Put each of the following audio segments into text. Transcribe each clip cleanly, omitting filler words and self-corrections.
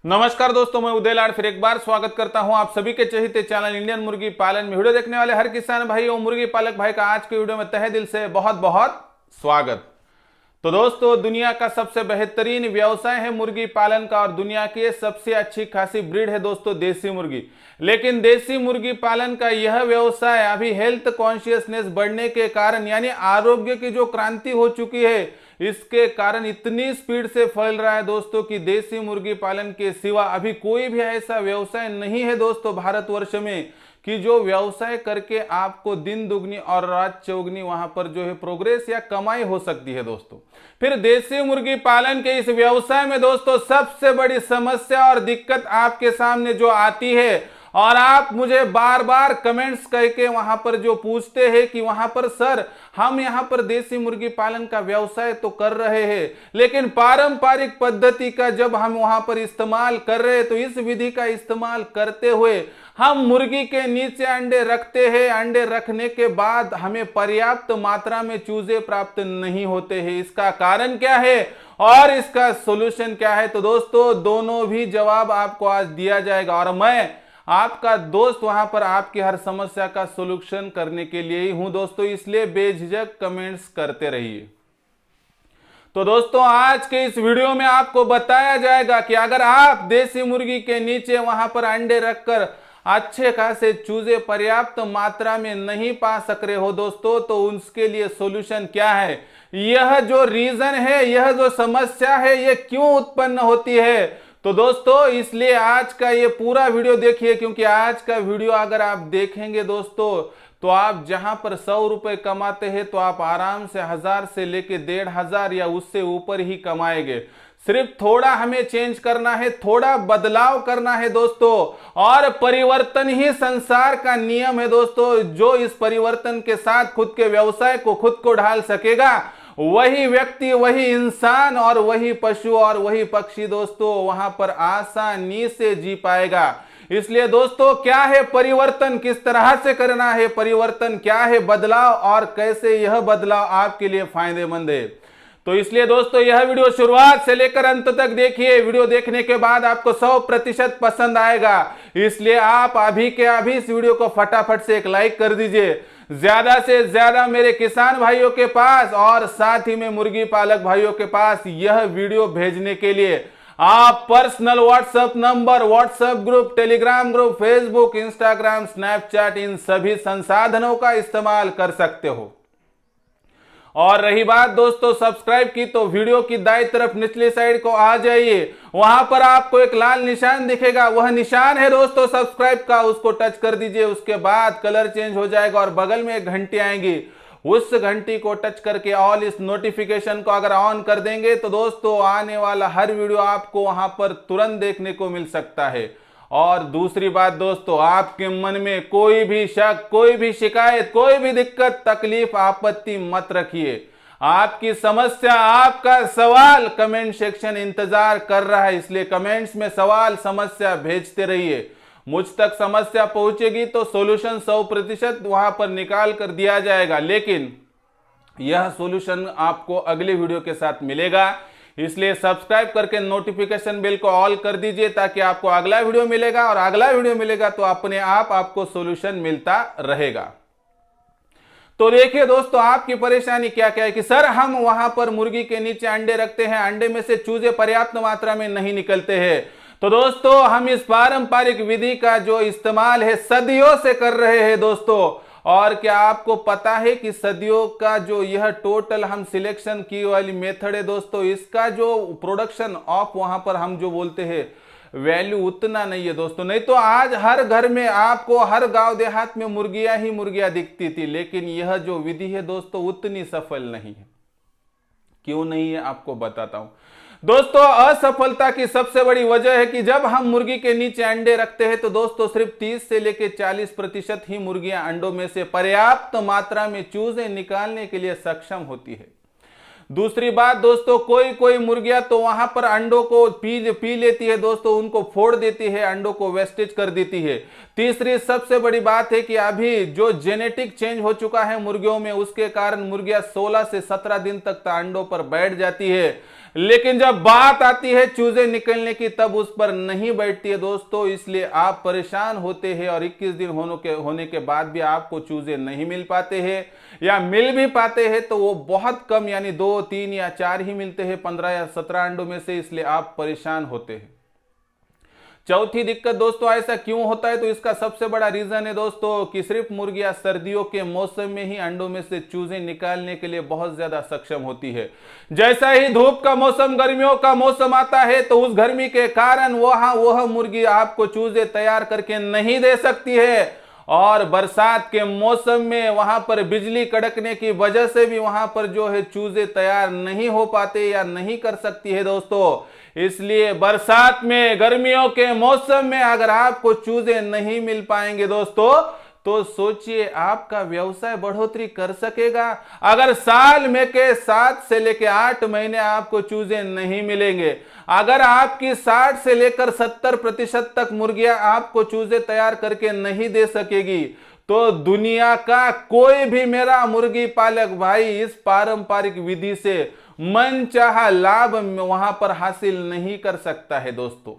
नमस्कार दोस्तों, मैं उदय लाड फिर एक बार स्वागत करता हूं आप सभी के चहेते चैनल इंडियन मुर्गी पालन में वीडियो देखने वाले हर किसान भाई और मुर्गी पालक भाई का आज के वीडियो में तहे दिल से बहुत बहुत स्वागत। तो दोस्तों, दुनिया का सबसे बेहतरीन व्यवसाय है मुर्गी पालन का और दुनिया की सबसे अच्छी खासी ब्रीड है दोस्तों देसी मुर्गी। लेकिन देसी मुर्गी पालन का यह व्यवसाय अभी हेल्थ कॉन्शियसनेस बढ़ने के कारण यानी आरोग्य की जो क्रांति हो चुकी है इसके कारण इतनी स्पीड से फैल रहा है दोस्तों कि देसी मुर्गी पालन के सिवा अभी कोई भी ऐसा व्यवसाय नहीं है दोस्तों भारतवर्ष में कि जो व्यवसाय करके आपको दिन दुगनी और रात चौगनी वहां पर जो है प्रोग्रेस या कमाई हो सकती है दोस्तों। फिर देसी मुर्गी पालन के इस व्यवसाय में दोस्तों सबसे बड़ी समस्या और दिक्कत आपके सामने जो आती है और आप मुझे बार बार कमेंट्स करके वहां पर जो पूछते हैं कि वहां पर सर हम यहां पर देसी मुर्गी पालन का व्यवसाय तो कर रहे हैं लेकिन पारंपरिक पद्धति का जब हम वहां पर इस्तेमाल कर रहे हैं तो इस विधि का इस्तेमाल करते हुए हम मुर्गी के नीचे अंडे रखते हैं, अंडे रखने के बाद हमें पर्याप्त मात्रा में चूजे प्राप्त नहीं होते हैं। इसका कारण क्या है और इसका सोल्यूशन क्या है? तो दोस्तों दोनों भी जवाब आपको आज दिया जाएगा और मैं आपका दोस्त वहां पर आपकी हर समस्या का सोल्यूशन करने के लिए ही हूं दोस्तों, इसलिए बेझिझक कमेंट्स करते रहिए। तो दोस्तों आज के इस वीडियो में आपको बताया जाएगा कि अगर आप देसी मुर्गी के नीचे वहां पर अंडे रखकर अच्छे खासे चूजे पर्याप्त मात्रा में नहीं पा सक रहे हो दोस्तों तो उसके लिए सॉल्यूशन क्या है, यह जो रीजन है, यह जो समस्या है, यह क्यों उत्पन्न होती है। तो दोस्तों इसलिए आज का ये पूरा वीडियो देखिए, क्योंकि आज का वीडियो अगर आप देखेंगे दोस्तों तो आप जहां पर 100 रुपए कमाते हैं तो आप आराम से 1000 से लेके 1500 या उससे ऊपर ही कमाएंगे। सिर्फ थोड़ा हमें चेंज करना है, थोड़ा बदलाव करना है दोस्तों, और परिवर्तन ही संसार का नियम है दोस्तों। जो इस परिवर्तन के साथ खुद के व्यवसाय को खुद को ढाल सकेगा वही व्यक्ति, वही इंसान और वही पशु और वही पक्षी दोस्तों वहां पर आसानी से जी पाएगा। इसलिए दोस्तों क्या है परिवर्तन, किस तरह से करना है परिवर्तन, क्या है बदलाव और कैसे यह बदलाव आपके लिए फायदेमंद है। तो इसलिए दोस्तों यह वीडियो शुरुआत से लेकर अंत तक देखिए। वीडियो देखने के बाद आपको 100% पसंद आएगा, इसलिए आप अभी के अभी इस वीडियो को फटाफट से एक लाइक कर दीजिए। ज्यादा से ज्यादा मेरे किसान भाइयों के पास और साथ ही में मुर्गी पालक भाइयों के पास यह वीडियो भेजने के लिए आप personal WhatsApp number, WhatsApp group, Telegram group, Facebook, Instagram, Snapchat इन सभी संसाधनों का इस्तेमाल कर सकते हो। और रही बात दोस्तों सब्सक्राइब की, तो वीडियो की दाईं तरफ निचली साइड को आ जाइए, वहां पर आपको एक लाल निशान दिखेगा, वह निशान है दोस्तों सब्सक्राइब का, उसको टच कर दीजिए। उसके बाद कलर चेंज हो जाएगा और बगल में एक घंटी आएंगी, उस घंटी को टच करके ऑल इस नोटिफिकेशन को अगर ऑन कर देंगे तो दोस्तों आने वाला हर वीडियो आपको वहां पर तुरंत देखने को मिल सकता है। और दूसरी बात दोस्तों, आपके मन में कोई भी शक, कोई भी शिकायत, कोई भी दिक्कत, तकलीफ, आपत्ति मत रखिए। आपकी समस्या, आपका सवाल कमेंट सेक्शन इंतजार कर रहा है, इसलिए कमेंट्स में सवाल समस्या भेजते रहिए। मुझ तक समस्या पहुंचेगी तो सॉल्यूशन 100% वहां पर निकाल कर दिया जाएगा, लेकिन यह सॉल्यूशन आपको अगले वीडियो के साथ मिलेगा। इसलिए सब्सक्राइब करके नोटिफिकेशन बेल को ऑल कर दीजिए ताकि आपको अगला वीडियो मिलेगा और अगला वीडियो मिलेगा तो अपने आप आपको सॉल्यूशन मिलता रहेगा। तो देखिए दोस्तों आपकी परेशानी क्या क्या है कि सर हम वहां पर मुर्गी के नीचे अंडे रखते हैं, अंडे में से चूजे पर्याप्त मात्रा में नहीं निकलते हैं। तो दोस्तों हम इस पारंपरिक विधि का जो इस्तेमाल है सदियों से कर रहे हैं दोस्तों। और क्या आपको पता है कि सदियों का जो यह टोटल हम सिलेक्शन की वाली मेथड है दोस्तों, इसका जो प्रोडक्शन ऑफ वहां पर हम जो बोलते हैं वैल्यू उतना नहीं है दोस्तों। नहीं तो आज हर घर में आपको हर गांव देहात में मुर्गियां ही मुर्गियां दिखती थी, लेकिन यह जो विधि है दोस्तों उतनी सफल नहीं है। क्यों नहीं है आपको बताता हूं दोस्तों। असफलता की सबसे बड़ी वजह है कि जब हम मुर्गी के नीचे अंडे रखते हैं तो दोस्तों सिर्फ 30 से लेकर 40% ही मुर्गियां अंडों में से पर्याप्त मात्रा में चूजे निकालने के लिए सक्षम होती है। दूसरी बात दोस्तों, कोई कोई मुर्गियां तो वहां पर अंडों को पी लेती है दोस्तों, उनको फोड़ देती है, अंडों को वेस्टेज कर देती है। तीसरी सबसे बड़ी बात है कि अभी जो जेनेटिक चेंज हो चुका है मुर्गियों में, उसके कारण मुर्गियां 16 से 17 दिन तक अंडों पर बैठ जाती है, लेकिन जब बात आती है चूजे निकलने की तब उस पर नहीं बैठती है दोस्तों। इसलिए आप परेशान होते हैं और 21 दिन होने के बाद भी आपको चूजे नहीं मिल पाते हैं, या मिल भी पाते हैं तो वो बहुत कम, यानी 2, 3 या 4 ही मिलते हैं 15 या 17 अंडों में से, इसलिए आप परेशान होते हैं। चौथी दिक्कत दोस्तों, ऐसा क्यों होता है, तो इसका सबसे बड़ा रीजन है दोस्तों कि सिर्फ मुर्गियां सर्दियों के मौसम में ही अंडों में से चूजे निकालने के लिए बहुत ज्यादा सक्षम होती है। जैसा ही धूप का मौसम, गर्मियों का मौसम आता है तो उस गर्मी के कारण वह मुर्गी आपको चूजे तैयार करके नहीं दे सकती है, और बरसात के मौसम में वहां पर बिजली कड़कने की वजह से भी वहां पर जो है चूजे तैयार नहीं हो पाते या नहीं कर सकती है दोस्तों। इसलिए बरसात में, गर्मियों के मौसम में अगर आपको चूजे नहीं मिल पाएंगे दोस्तों, तो सोचिए आपका व्यवसाय बढ़ोतरी कर सकेगा? अगर साल में के 7 से लेकर 8 महीने आपको चूजे नहीं मिलेंगे, अगर आपकी 60 से लेकर 70% तक मुर्गियां आपको चूजे तैयार करके नहीं दे सकेगी, तो दुनिया का कोई भी मेरा मुर्गी पालक भाई इस पारंपरिक विधि से मनचाहा लाभ वहां पर हासिल नहीं कर सकता है दोस्तों।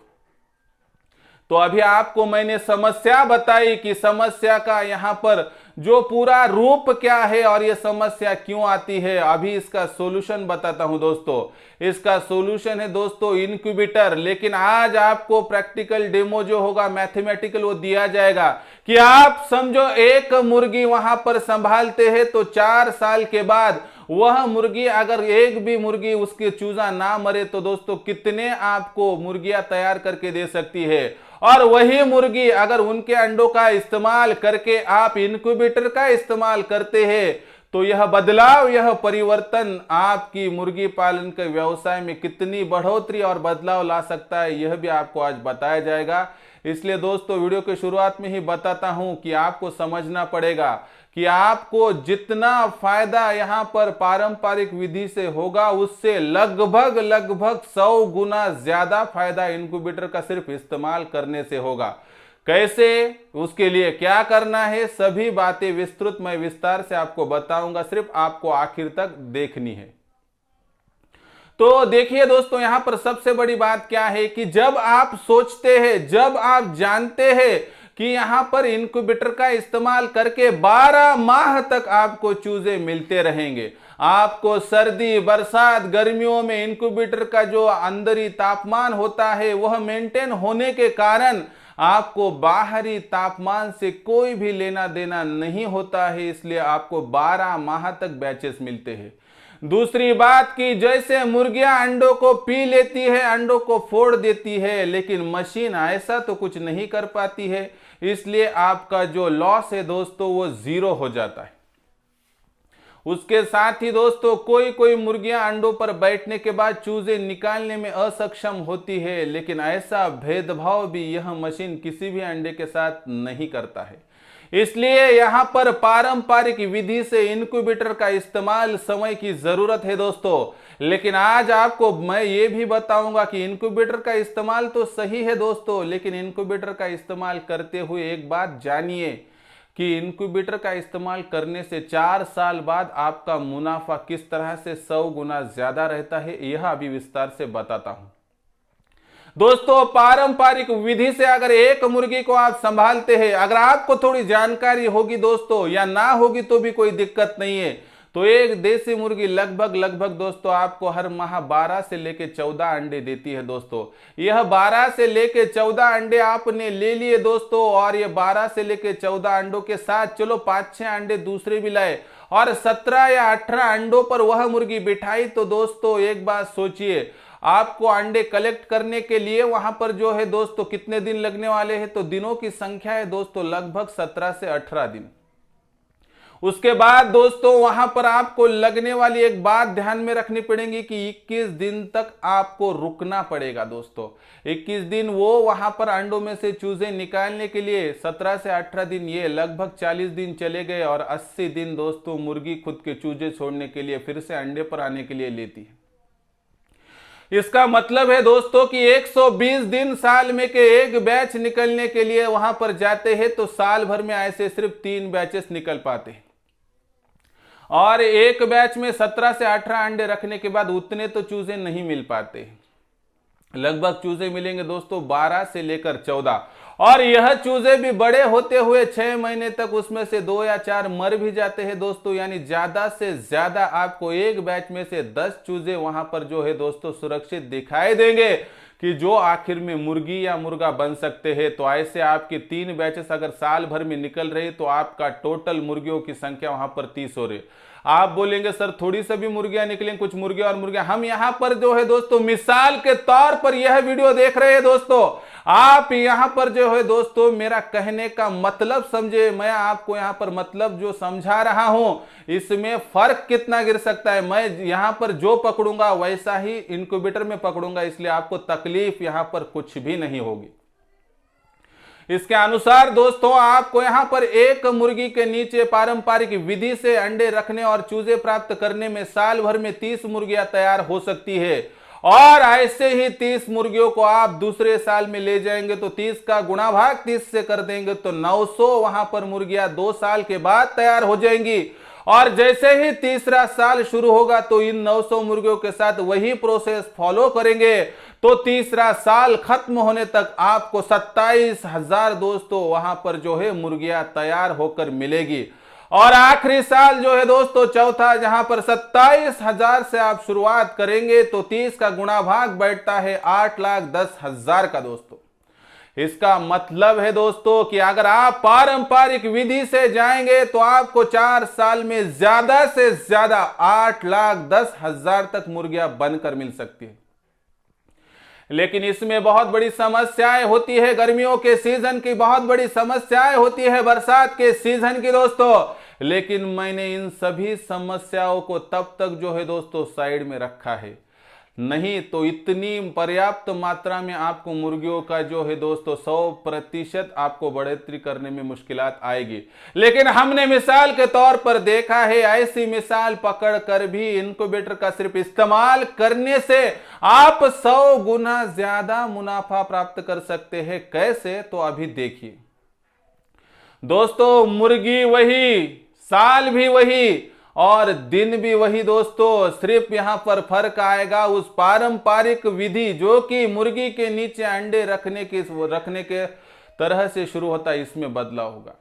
तो अभी आपको मैंने समस्या बताई कि समस्या का यहां पर जो पूरा रूप क्या है और ये समस्या क्यों आती है। अभी इसका सॉल्यूशन बताता हूं दोस्तों। इसका सॉल्यूशन है दोस्तों इनक्यूबेटर, लेकिन आज आपको प्रैक्टिकल डेमो जो होगा मैथमेटिकल वो दिया जाएगा कि आप समझो एक मुर्गी वहां पर संभालते हैं तो 4 साल के बाद वह मुर्गी, अगर एक भी मुर्गी उसके चूजा ना मरे तो दोस्तों कितने आपको मुर्गियां तैयार करके दे सकती है। और वही मुर्गी अगर उनके अंडों का इस्तेमाल करके आप इनक्यूबेटर का इस्तेमाल करते हैं तो यह बदलाव, यह परिवर्तन आपकी मुर्गी पालन के व्यवसाय में कितनी बढ़ोतरी और बदलाव ला सकता है, यह भी आपको आज बताया जाएगा। इसलिए दोस्तों वीडियो के शुरुआत में ही बताता हूं कि आपको समझना पड़ेगा कि आपको जितना फायदा यहां पर पारंपरिक विधि से होगा उससे लगभग 100 गुना ज्यादा फायदा इनक्यूबेटर का सिर्फ इस्तेमाल करने से होगा। कैसे, उसके लिए क्या करना है, सभी बातें विस्तृत मैं विस्तार से आपको बताऊंगा, सिर्फ आपको आखिर तक देखनी है। तो देखिए दोस्तों, यहां पर सबसे बड़ी बात क्या है कि जब आप सोचते हैं, जब आप जानते हैं कि यहां पर इनक्यूबेटर का इस्तेमाल करके 12 माह तक आपको चूजे मिलते रहेंगे, आपको सर्दी, बरसात, गर्मियों में इनक्यूबेटर का जो अंदरी तापमान होता है वह मेंटेन होने के कारण आपको बाहरी तापमान से कोई भी लेना देना नहीं होता है, इसलिए आपको 12 माह तक बैचेस मिलते हैं। दूसरी बात कि जैसे मुर्गियां अंडों को पी लेती है, अंडों को फोड़ देती है, लेकिन मशीन ऐसा तो कुछ नहीं कर पाती है, इसलिए आपका जो लॉस है दोस्तों वो 0 हो जाता है। उसके साथ ही दोस्तों कोई कोई मुर्गियां अंडों पर बैठने के बाद चूजे निकालने में असक्षम होती है, लेकिन ऐसा भेदभाव भी यह मशीन किसी भी अंडे के साथ नहीं करता है। इसलिए यहां पर पारंपरिक विधि से इनक्यूबेटर का इस्तेमाल समय की जरूरत है दोस्तों, लेकिन आज आपको मैं ये भी बताऊंगा कि इनक्यूबेटर का इस्तेमाल तो सही है दोस्तों, लेकिन इनक्यूबेटर का इस्तेमाल करते हुए एक बात जानिए कि इनक्यूबेटर का इस्तेमाल करने से 4 साल बाद आपका मुनाफा किस तरह से 100 गुना ज्यादा रहता है, यह अभी विस्तार से बताता हूं। दोस्तों पारंपरिक विधि से अगर एक मुर्गी को आप संभालते हैं, अगर आपको थोड़ी जानकारी होगी दोस्तों या ना होगी तो भी कोई दिक्कत नहीं है, तो एक देसी मुर्गी लगभग दोस्तों आपको हर माह 12 से लेके 14 अंडे देती है दोस्तों। यह 12 से लेके 14 अंडे आपने ले लिए दोस्तों, और ये 12 से लेके 14 अंडों के साथ चलो 5-6 अंडे दूसरे भी लाए और 17 या 18 अंडों पर वह मुर्गी बिठाई, तो दोस्तों एक बात सोचिए, आपको अंडे कलेक्ट करने के लिए वहां पर जो है दोस्तों कितने दिन लगने वाले हैं, तो दिनों की संख्या है दोस्तों लगभग 17 से 18 दिन। उसके बाद दोस्तों वहां पर आपको लगने वाली एक बात ध्यान में रखनी पड़ेगी कि 21 दिन तक आपको रुकना पड़ेगा दोस्तों। 21 दिन वो वहां पर अंडों में से चूजे निकालने के लिए 17 से 18 दिन, ये लगभग 40 दिन चले गए और 80 दिन दोस्तों मुर्गी खुद के चूजे छोड़ने के लिए, फिर से अंडे पर आने के लिए लेती है। इसका मतलब है दोस्तों कि 120 दिन साल में के एक बैच निकलने के लिए वहां पर जाते हैं तो साल भर में ऐसे सिर्फ 3 बैचेस निकल पाते हैं। और एक बैच में 17 से 18 अंडे रखने के बाद उतने तो चूजे नहीं मिल पाते। लगभग चूजे मिलेंगे दोस्तों 12 से लेकर 14, और यह चूजे भी बड़े होते हुए 6 महीने तक उसमें से 2 या 4 मर भी जाते हैं दोस्तों। यानी ज्यादा से ज्यादा आपको एक बैच में से 10 चूजे वहां पर जो है दोस्तों सुरक्षित दिखाई देंगे कि जो आखिर में मुर्गी या मुर्गा बन सकते हैं। तो ऐसे आपके 3 बैचेस अगर साल भर में निकल रही तो आपका टोटल मुर्गियों की संख्या वहां पर 30 हो रही। आप बोलेंगे सर थोड़ी सभी मुर्गियां निकलें, कुछ मुर्गियां और मुर्गियां। हम यहां पर जो है दोस्तों मिसाल के तौर पर यह वीडियो देख रहे हैं दोस्तों। आप यहां पर जो है दोस्तों मेरा कहने का मतलब समझे, मैं आपको यहां पर मतलब जो समझा रहा हूं इसमें फर्क कितना गिर सकता है। मैं यहां पर जो पकड़ूंगा वैसा ही इनक्यूबेटर में पकड़ूंगा, इसलिए आपको तकलीफ यहां पर कुछ भी नहीं होगी। इसके अनुसार दोस्तों आपको यहां पर एक मुर्गी के नीचे पारंपरिक विधि से अंडे रखने और चूजे प्राप्त करने में साल भर में 30 मुर्गियां तैयार हो सकती है। और ऐसे ही 30 मुर्गियों को आप दूसरे साल में ले जाएंगे तो 30 का गुणा भाग 30 से कर देंगे तो 900 वहां पर मुर्गियां 2 साल के बाद तैयार हो जाएंगी। और जैसे ही तीसरा साल शुरू होगा तो इन 900 मुर्गियों के साथ वही प्रोसेस फॉलो करेंगे तो तीसरा साल खत्म होने तक आपको 27,000 दोस्तों वहां पर जो है मुर्गियां तैयार होकर मिलेगी। और आखिरी साल जो है दोस्तों चौथा, जहां पर 27,000 से आप शुरुआत करेंगे तो 30 का गुणा भाग बैठता है 8,10,000 का दोस्तों। इसका मतलब है दोस्तों कि अगर आप पारंपरिक विधि से जाएंगे तो आपको 4 साल में ज्यादा से ज्यादा 8,10,000 तक मुर्गियां बनकर मिल सकती है। लेकिन इसमें बहुत बड़ी समस्याएं होती है, गर्मियों के सीजन की बहुत बड़ी समस्याएं होती है, बरसात के सीजन की दोस्तों। लेकिन मैंने इन सभी समस्याओं को तब तक जो है दोस्तों साइड में रखा है, नहीं तो इतनी पर्याप्त मात्रा में आपको मुर्गियों का जो है दोस्तों 100% आपको बढ़ोतरी करने में मुश्किलात आएगी। लेकिन हमने मिसाल के तौर पर देखा है, ऐसी मिसाल पकड़ कर भी इनक्यूबेटर का सिर्फ इस्तेमाल करने से आप 100 गुना ज्यादा मुनाफा प्राप्त कर सकते हैं। कैसे? तो अभी देखिए दोस्तों, मुर्गी वही, साल भी वही और दिन भी वही दोस्तों। सिर्फ यहां पर फर्क आएगा उस पारंपरिक विधि जो कि मुर्गी के नीचे अंडे रखने के तरह से शुरू होता है, इसमें बदलाव होगा।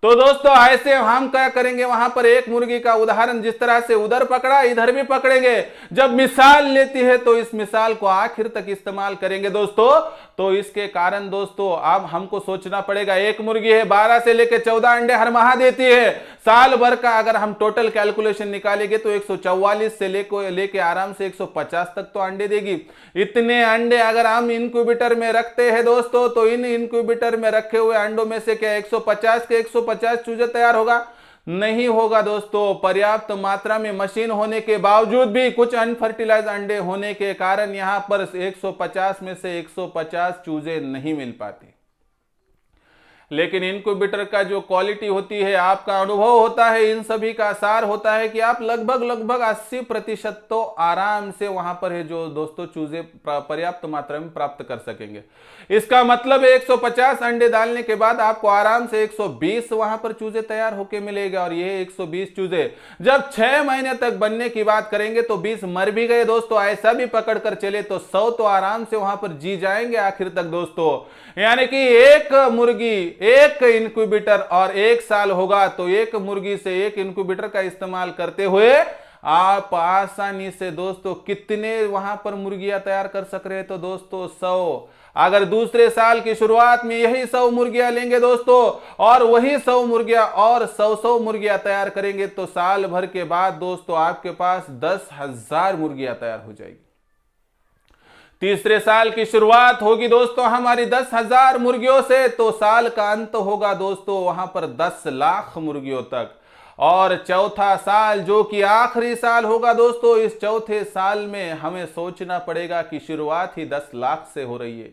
तो दोस्तों ऐसे हम क्या करेंगे, वहां पर एक मुर्गी का उदाहरण जिस तरह से उधर पकड़ा इधर भी पकड़ेंगे। जब मिसाल लेती है तो इस मिसाल को आखिर तक इस्तेमाल करेंगे दोस्तों। तो इसके कारण दोस्तों अब हमको सोचना पड़ेगा, एक मुर्गी है 12 से लेकर 14 अंडे हर माह देती है। साल भर का अगर हम टोटल कैलकुलेशन निकालेंगे तो 144 से लेके आराम से 150 तक तो अंडे देगी। इतने अंडे अगर हम इनक्यूबेटर में रखते हैं दोस्तों तो इन इनक्यूबेटर में रखे हुए अंडों में से क्या 150 के 150 चूजे तैयार होगा? नहीं होगा दोस्तों। पर्याप्त मात्रा में मशीन होने के बावजूद भी कुछ अनफर्टिलाइज अंडे होने के कारण यहां पर 150 में से 150 चूजे नहीं मिल पाते। लेकिन इनक्यूबेटर का जो क्वालिटी होती है, आपका अनुभव होता है, इन सभी का सार होता है कि आप लगभग 80% तो आराम से वहां पर है जो दोस्तों चूजे पर्याप्त मात्रा में प्राप्त कर सकेंगे। इसका मतलब 150 अंडे डालने के बाद आपको आराम से 120 वहां पर चूजे तैयार होके मिलेगा। और ये 120 चूजे जब 6 महीने तक बनने की बात करेंगे तो 20 मर भी गए दोस्तों। ऐसा भी पकड़ कर चले तो 100 तो आराम से वहां पर जी जाएंगे आखिर तक दोस्तों। यानी कि एक मुर्गी, एक इनक्यूबेटर और 1 साल होगा तो एक मुर्गी से एक इनक्यूबेटर का इस्तेमाल करते हुए आप आसानी से दोस्तों कितने वहां पर मुर्गियां तैयार कर सक रहे हैं? तो दोस्तों 100। अगर दूसरे साल की शुरुआत में यही 100 मुर्गियां लेंगे दोस्तों और वही 100 मुर्गियां और 100 मुर्गियां तैयार करेंगे तो साल भर के बाद दोस्तों आपके पास 10,000 मुर्गियां तैयार हो जाएगी। तीसरे साल की शुरुआत होगी दोस्तों हमारी 10,000 मुर्गियों से, तो साल का अंत होगा दोस्तों वहां पर 10 लाख मुर्गियों तक। और चौथा साल जो कि आखिरी साल होगा दोस्तों, इस चौथे साल में हमें सोचना पड़ेगा कि शुरुआत ही 10 लाख से हो रही है,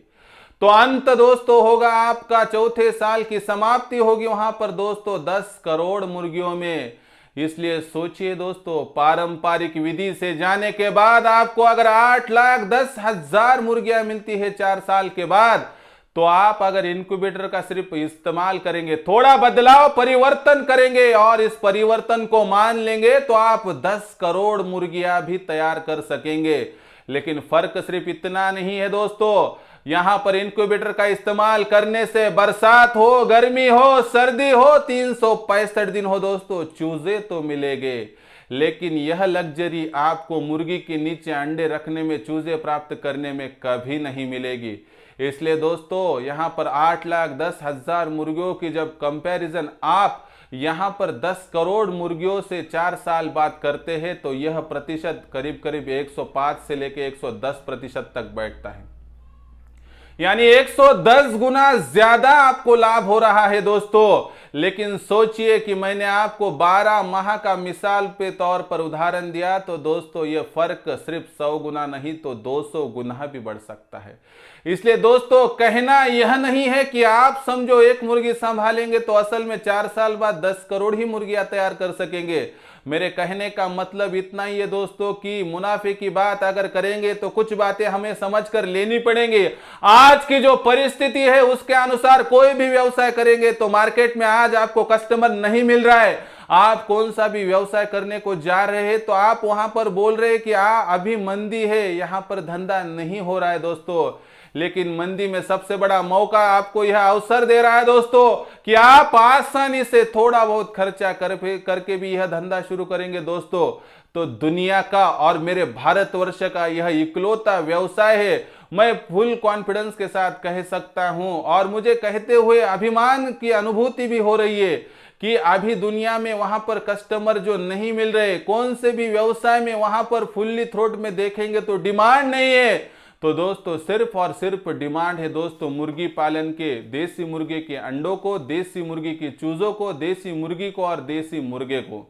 तो अंत दोस्तों होगा आपका चौथे साल की समाप्ति होगी वहां पर दोस्तों 10 करोड़ मुर्गियों में। इसलिए सोचिए दोस्तों, पारंपरिक विधि से जाने के बाद आपको अगर 8,10,000 मुर्गियां मिलती है 4 साल के बाद, तो आप अगर इंक्यूबेटर का सिर्फ इस्तेमाल करेंगे, थोड़ा बदलाव परिवर्तन करेंगे और इस परिवर्तन को मान लेंगे, तो आप 10 करोड़ मुर्गियां भी तैयार कर सकेंगे। लेकिन फर्क सिर्फ इतना नहीं है दोस्तों, यहां पर इंक्यूबेटर का इस्तेमाल करने से बरसात हो, गर्मी हो, सर्दी हो, 365 दिन हो दोस्तों, चूजे तो मिलेंगे, लेकिन यह लग्जरी आपको मुर्गी के नीचे अंडे रखने में, चूजे प्राप्त करने में कभी नहीं मिलेगी। इसलिए दोस्तों यहां पर 8,10,000 मुर्गियों की जब कंपैरिजन आप यहां पर 10 करोड़ मुर्गियों से 4 साल बाद करते हैं, तो यह प्रतिशत करीब करीब 105 से लेकर 110% तक बैठता है, यानी 110 गुना ज्यादा आपको लाभ हो रहा है दोस्तों। लेकिन सोचिए कि मैंने आपको 12 माह का मिसाल पे तौर पर उदाहरण दिया, तो दोस्तों यह फर्क सिर्फ 100 गुना नहीं तो 200 गुना भी बढ़ सकता है। इसलिए दोस्तों कहना यह नहीं है कि आप समझो एक मुर्गी संभालेंगे तो असल में 4 साल बाद 10 करोड़ ही मुर्गियां तैयार कर सकेंगे। मेरे कहने का मतलब इतना ही है दोस्तों कि मुनाफे की बात अगर करेंगे तो कुछ बातें हमें समझकर लेनी पड़ेंगी। आज की जो परिस्थिति है उसके अनुसार कोई भी व्यवसाय करेंगे तो मार्केट में आज आपको कस्टमर नहीं मिल रहा है, आप कौन सा भी व्यवसाय करने को जा रहे हैं तो आप वहां पर बोल रहे हैं कि अभी मंदी है, यहां पर धंधा नहीं हो रहा है दोस्तों। लेकिन मंदी में सबसे बड़ा मौका आपको यह अवसर दे रहा है दोस्तों कि आप आसानी से थोड़ा बहुत खर्चा करके भी यह धंधा शुरू करेंगे दोस्तों, तो दुनिया का और मेरे भारतवर्ष का यह इकलौता व्यवसाय है। मैं फुल कॉन्फिडेंस के साथ कह सकता हूं और मुझे कहते हुए अभिमान की अनुभूति भी हो रही है कि अभी दुनिया में वहां पर कस्टमर जो नहीं मिल रहे, कौन से भी व्यवसाय में वहां पर फुल्ली थ्रोट में देखेंगे तो डिमांड नहीं है। तो दोस्तों सिर्फ और सिर्फ डिमांड है दोस्तों मुर्गी पालन के, देसी मुर्गे के अंडों को, देसी मुर्गी की चूजों को, देसी मुर्गी को और देसी मुर्गे को।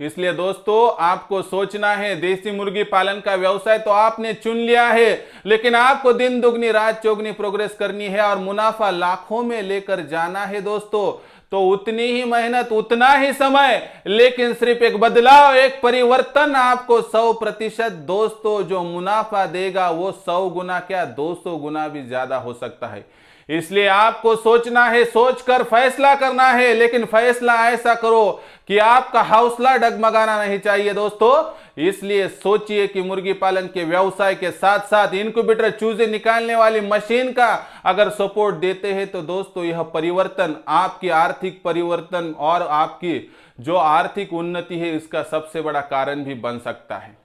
इसलिए दोस्तों आपको सोचना है, देसी मुर्गी पालन का व्यवसाय तो आपने चुन लिया है, लेकिन आपको दिन दुगनी रात चौगनी प्रोग्रेस करनी है और मुनाफा लाखों में लेकर जाना है दोस्तों। तो उतनी ही मेहनत, उतना ही समय, लेकिन सिर्फ एक बदलाव, एक परिवर्तन आपको 100% दोस्तों जो मुनाफा देगा वो 100 गुना क्या 200 गुना भी ज्यादा हो सकता है। इसलिए आपको सोचना है, सोचकर फैसला करना है, लेकिन फैसला ऐसा करो कि आपका हौसला डगमगाना नहीं चाहिए दोस्तों। इसलिए सोचिए कि मुर्गी पालन के व्यवसाय के साथ साथ इनक्यूबेटर चूजे निकालने वाली मशीन का अगर सपोर्ट देते हैं तो दोस्तों यह परिवर्तन आपकी आर्थिक परिवर्तन और आपकी जो आर्थिक उन्नति है इसका सबसे बड़ा कारण भी बन सकता है।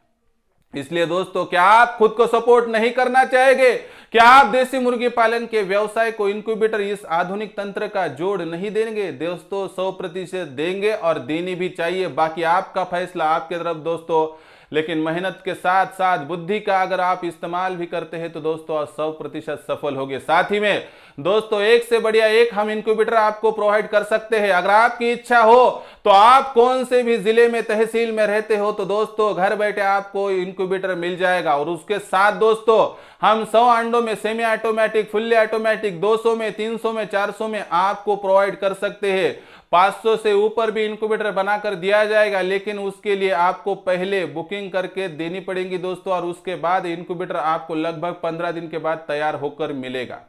इसलिए दोस्तों क्या आप खुद को सपोर्ट नहीं करना चाहेंगे? क्या आप देसी मुर्गी पालन के व्यवसाय को इनक्यूबेटर इस आधुनिक तंत्र का जोड़ नहीं देंगे? दोस्तों 100% देंगे और देनी भी चाहिए, बाकी आपका फैसला आपके तरफ दोस्तों। लेकिन मेहनत के साथ साथ बुद्धि का अगर आप इस्तेमाल भी करते हैं तो दोस्तों 100% सफल होंगे। साथ ही में दोस्तों एक से बढ़िया एक हम इनक्यूबेटर आपको प्रोवाइड कर सकते हैं। अगर आपकी इच्छा हो तो आप कौन से भी जिले में, तहसील में रहते हो तो दोस्तों घर बैठे आपको इनक्यूबेटर मिल जाएगा। और उसके साथ दोस्तों हम 100 अंडों में सेमी ऑटोमेटिक, फुल्ली ऑटोमेटिक, 200 में, 300 में, 400 में आपको प्रोवाइड कर सकते हैं। 500 से ऊपर भी इनक्यूबेटर बनाकर दिया जाएगा, लेकिन उसके लिए आपको पहले बुकिंग करके देनी पड़ेगी दोस्तों, और उसके बाद इनक्यूबेटर आपको लगभग 15 दिन के बाद तैयार होकर मिलेगा।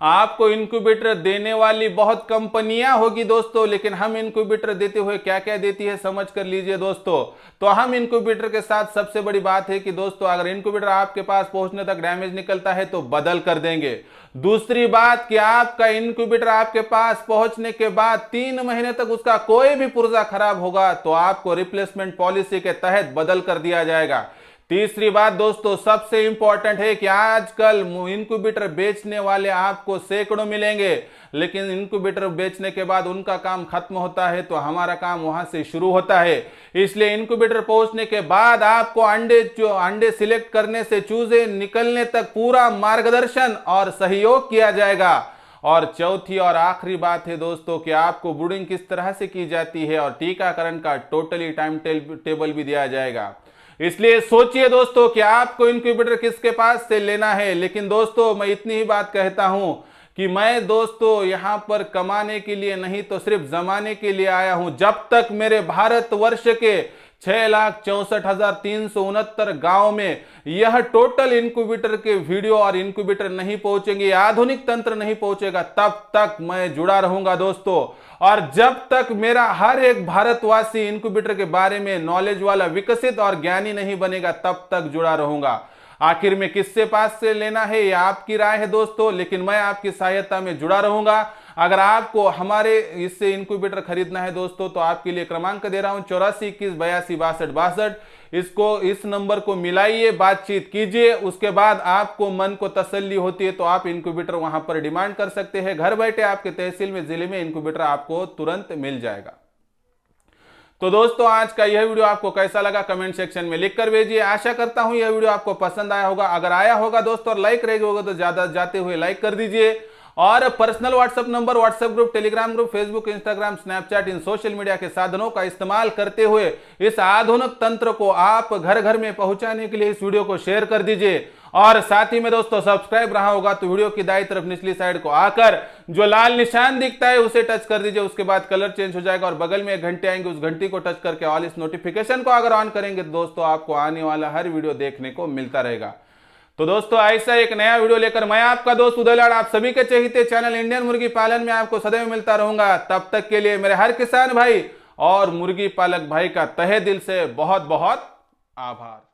आपको इनक्यूबेटर देने वाली बहुत कंपनियां होगी दोस्तों, लेकिन हम इनक्यूबेटर देते हुए क्या क्या देती है समझ कर लीजिए दोस्तों। तो हम इनक्यूबेटर के साथ सबसे बड़ी बात है कि दोस्तों अगर इनक्यूबेटर आपके पास पहुंचने तक डैमेज निकलता है तो बदल कर देंगे। दूसरी बात कि आपका इनक्यूबेटर आपके पास पहुंचने के बाद 3 महीने तक उसका कोई भी पुर्जा खराब होगा तो आपको रिप्लेसमेंट पॉलिसी के तहत बदल कर दिया जाएगा। तीसरी बात दोस्तों सबसे इंपॉर्टेंट है कि आजकल इनक्यूबेटर बेचने वाले आपको सैकड़ों मिलेंगे, लेकिन इनक्यूबेटर बेचने के बाद उनका काम खत्म होता है तो हमारा काम वहां से शुरू होता है। इसलिए इनक्यूबेटर पहुंचने के बाद आपको अंडे सिलेक्ट करने से चूजे निकलने तक पूरा मार्गदर्शन और सहयोग किया जाएगा। और चौथी और आखिरी बात है दोस्तों कि आपको ब्रूडिंग किस तरह से की जाती है और टीकाकरण का टोटली टाइम टेबल भी दिया जाएगा। इसलिए सोचिए दोस्तों कि आपको इनक्यूबेटर किसके पास से लेना है। लेकिन दोस्तों मैं इतनी ही बात कहता हूं कि मैं दोस्तों यहां पर कमाने के लिए नहीं तो सिर्फ जमाने के लिए आया हूं। जब तक मेरे भारतवर्ष के 6,64,369 गांव में यह टोटल इंक्यूबेटर के वीडियो और इंक्यूबेटर नहीं पहुंचेंगे, आधुनिक तंत्र नहीं पहुंचेगा, तब तक मैं जुड़ा रहूंगा दोस्तों। और जब तक मेरा हर एक भारतवासी इंक्यूबेटर के बारे में नॉलेज वाला, विकसित और ज्ञानी नहीं बनेगा, तब तक जुड़ा रहूंगा। आखिर में किससे पास से लेना है ये आपकी राय है दोस्तों, लेकिन मैं आपकी सहायता में जुड़ा रहूंगा। अगर आपको हमारे इससे इंक्यूबेटर खरीदना है दोस्तों तो आपके लिए क्रमांक दे रहा हूं 8421826262। इसको इस नंबर को मिलाइए, बातचीत कीजिए, उसके बाद आपको मन को तसल्ली होती है तो आप इंक्यूबेटर वहां पर डिमांड कर सकते हैं। घर बैठे आपके तहसील में, जिले में इंक्यूबेटर आपको तुरंत मिल जाएगा। तो दोस्तों आज का यह वीडियो आपको कैसा लगा कमेंट सेक्शन में लिखकर भेजिए। आशा करता हूं यह वीडियो आपको पसंद आया होगा। अगर आया होगा दोस्तों और लाइक रह गया होगा तो ज्यादा जाते हुए लाइक कर दीजिए। और personal WhatsApp number, WhatsApp group, Telegram group, Facebook, Instagram, Snapchat, इन सोशल मीडिया के साधनों का इस्तेमाल करते हुए इस आधुनिक तंत्र को आप घर घर में पहुंचाने के लिए इस वीडियो को शेयर कर दीजिए। और साथ ही में दोस्तों सब्सक्राइब रहा होगा तो वीडियो की दाईं तरफ निचली साइड को आकर जो लाल निशान दिखता है उसे टच कर दीजिए। उसके बाद कलर चेंज हो जाएगा और बगल में एक घंटे आएंगे, उस घंटी को टच करके ऑल इस नोटिफिकेशन को अगर ऑन करेंगे तो दोस्तों आपको आने वाला हर वीडियो देखने को मिलता रहेगा। तो दोस्तों ऐसा एक नया वीडियो लेकर मैं आपका दोस्त उदय लाड आप सभी के चहेते चैनल इंडियन मुर्गी पालन में आपको सदैव मिलता रहूंगा। तब तक के लिए मेरे हर किसान भाई और मुर्गी पालक भाई का तहे दिल से बहुत बहुत आभार।